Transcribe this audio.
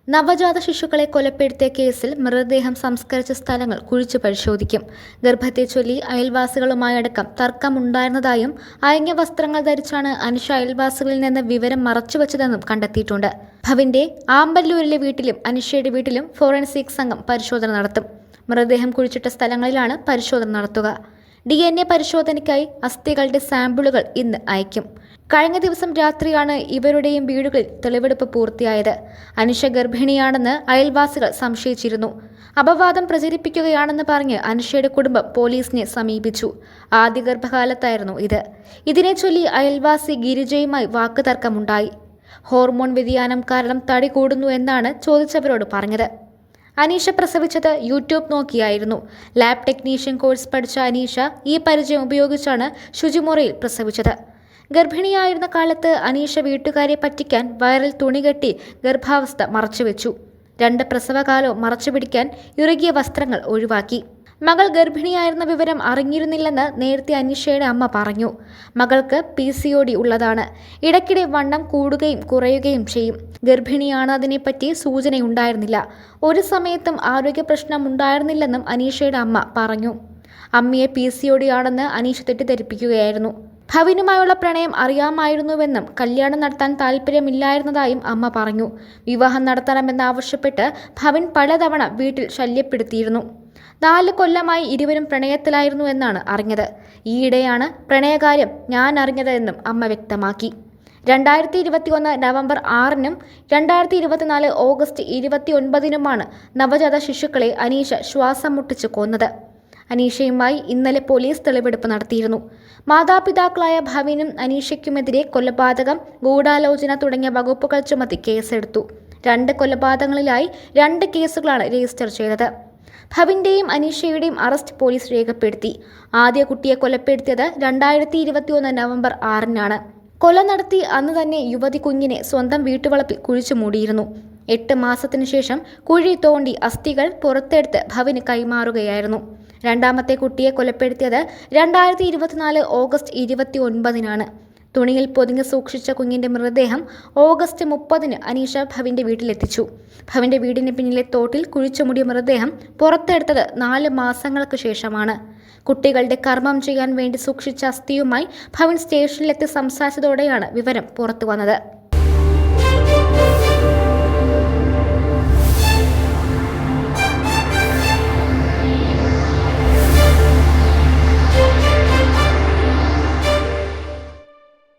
നവജാത ശിശുക്കളെ കൊലപ്പെടുത്തിയ കേസിൽ മൃതദേഹം സംസ്കരിച്ച സ്ഥലങ്ങൾ കുഴിച്ചു പരിശോധിക്കും. ഗർഭത്തെ ചൊല്ലി അയൽവാസികളുമായടക്കം തർക്കമുണ്ടായിരുന്നതായും അയഞ്ഞ വസ്ത്രങ്ങൾ ധരിച്ചാണ് അനുഷ അയൽവാസികളിൽ നിന്ന് വിവരം മറച്ചുവെച്ചതെന്നും കണ്ടെത്തിയിട്ടുണ്ട്. ഭവിന്റെ ആമ്പല്ലൂരിലെ വീട്ടിലും അനുഷയുടെ വീട്ടിലും ഫോറൻസിക് സംഘം പരിശോധന നടത്തും. മൃതദേഹം കുഴിച്ചിട്ട സ്ഥലങ്ങളിലാണ് പരിശോധന നടത്തുക. DNA പരിശോധനയ്ക്കായി അസ്ഥികളുടെ സാമ്പിളുകൾ ഇന്ന് അയക്കും. കഴിഞ്ഞ ദിവസം രാത്രിയാണ് ഇവരുടെയും വീടുകളിൽ തെളിവെടുപ്പ് പൂർത്തിയായത്. അനുഷ ഗർഭിണിയാണെന്ന് അയൽവാസികൾ സംശയിച്ചിരുന്നു. അപവാദം പ്രചരിപ്പിക്കുകയാണെന്ന് പറഞ്ഞ് അനുഷയുടെ കുടുംബം പോലീസിനെ സമീപിച്ചു. ആദ്യ ഗർഭകാലത്തായിരുന്നു ഇത്. ഇതിനെ ചൊല്ലി അയൽവാസി ഗിരിജയുമായി വാക്കുതർക്കമുണ്ടായി. ഹോർമോൺ വ്യതിയാനം കാരണം തടി കൂടുന്നു എന്നാണ് ചോദിച്ചവരോട് പറഞ്ഞത്. അനീഷ പ്രസവിച്ചത് യൂട്യൂബ് നോക്കിയായിരുന്നു. ലാബ് ടെക്നീഷ്യൻ കോഴ്സ് പഠിച്ച അനീഷ ഈ പരിചയം ഉപയോഗിച്ചാണ് ശുചിമുറിയിൽ പ്രസവിച്ചത്. ഗർഭിണിയായിരുന്ന കാലത്ത് അനീഷ വീട്ടുകാരെ പറ്റിക്കാൻ വയറിൽ തുണി കെട്ടി ഗർഭാവസ്ഥ മറച്ചുവെച്ചു. 2 പ്രസവകാലവും മറച്ചുപിടിക്കാൻ ഇറുകിയ വസ്ത്രങ്ങൾ ഒഴിവാക്കി. മകൾ ഗർഭിണിയായിരുന്ന വിവരം അറിഞ്ഞിരുന്നില്ലെന്ന് നേരത്തെ അനീഷയുടെ അമ്മ പറഞ്ഞു. മകൾക്ക് PCOD ഉള്ളതാണ്. ഇടയ്ക്കിടെ വണ്ണം കൂടുകയും കുറയുകയും ചെയ്യും. ഗർഭിണിയാണ്, അതിനെപ്പറ്റി സൂചനയുണ്ടായിരുന്നില്ല. ഒരു സമയത്തും ആരോഗ്യ പ്രശ്നം ഉണ്ടായിരുന്നില്ലെന്നും അനീഷയുടെ അമ്മ പറഞ്ഞു. അമ്മയെ PCOD ആണെന്ന് അനീഷ തെറ്റിദ്ധരിപ്പിക്കുകയായിരുന്നു. ഭവിനുമായുള്ള പ്രണയം അറിയാമായിരുന്നുവെന്നും കല്യാണം നടത്താൻ താല്പര്യമില്ലായിരുന്നതായും അമ്മ പറഞ്ഞു. വിവാഹം നടത്തണമെന്നാവശ്യപ്പെട്ട് ഭവിൻ പലതവണ വീട്ടിൽ ശല്യപ്പെടുത്തിയിരുന്നു. 4 കൊല്ലമായി ഇരുവരും പ്രണയത്തിലായിരുന്നു എന്നാണ് അറിഞ്ഞത്. ഈയിടെയാണ് പ്രണയകാര്യം ഞാൻ അറിഞ്ഞത് എന്നും അമ്മ വ്യക്തമാക്കി. 2021 നവംബർ 6-നും 2024 ഓഗസ്റ്റ് 29-നുമാണ് നവജാത ശിശുക്കളെ അനീഷ ശ്വാസം മുട്ടിച്ച് കൊന്നത്. അനീഷയുമായി ഇന്നലെ പോലീസ് തെളിവെടുപ്പ് നടത്തിയിരുന്നു. മാതാപിതാക്കളായ ഭവിനും അനീഷയ്ക്കുമെതിരെ കൊലപാതകം, ഗൂഢാലോചന തുടങ്ങിയ വകുപ്പുകൾ ചുമത്തി കേസെടുത്തു. 2 കൊലപാതകങ്ങളിലായി 2 കേസുകളാണ് രജിസ്റ്റർ ചെയ്തത്. ഭവിന്റെയും അനീഷയുടെയും അറസ്റ്റ് പോലീസ് രേഖപ്പെടുത്തി. ആദ്യ കുട്ടിയെ കൊലപ്പെടുത്തിയത് 2021 നവംബർ 6-നാണ്. കൊല നടത്തി അന്ന് തന്നെ യുവതി കുഞ്ഞിനെ സ്വന്തം വീട്ടുവളപ്പിൽ കുഴിച്ചു മൂടിയിരുന്നു. 8 മാസത്തിനു ശേഷം കുഴി തോണ്ടി അസ്ഥികൾ പുറത്തെടുത്ത് ഭവിന് കൈമാറുകയായിരുന്നു. രണ്ടാമത്തെ കുട്ടിയെ കൊലപ്പെടുത്തിയത് 2024 ഓഗസ്റ്റ് 29-നാണ്. തുണിയിൽ പൊതിഞ്ഞ് സൂക്ഷിച്ച കുഞ്ഞിന്റെ മൃതദേഹം ഓഗസ്റ്റ് 30-ന് അനീഷ ഭവിന്റെ വീട്ടിലെത്തിച്ചു. ഭവിന്റെ വീടിന് പിന്നിലെ തോട്ടിൽ കുഴിച്ചുമൂടിയ മൃതദേഹം പുറത്തെടുത്തത് 4 മാസങ്ങൾക്ക് ശേഷമാണ്. കുട്ടികളുടെ കർമ്മം ചെയ്യാൻ വേണ്ടി സൂക്ഷിച്ച അസ്ഥിയുമായി ഭവിൻ സ്റ്റേഷനിലെത്തി സംസാരിച്ചതോടെയാണ് വിവരം പുറത്തുവന്നത്.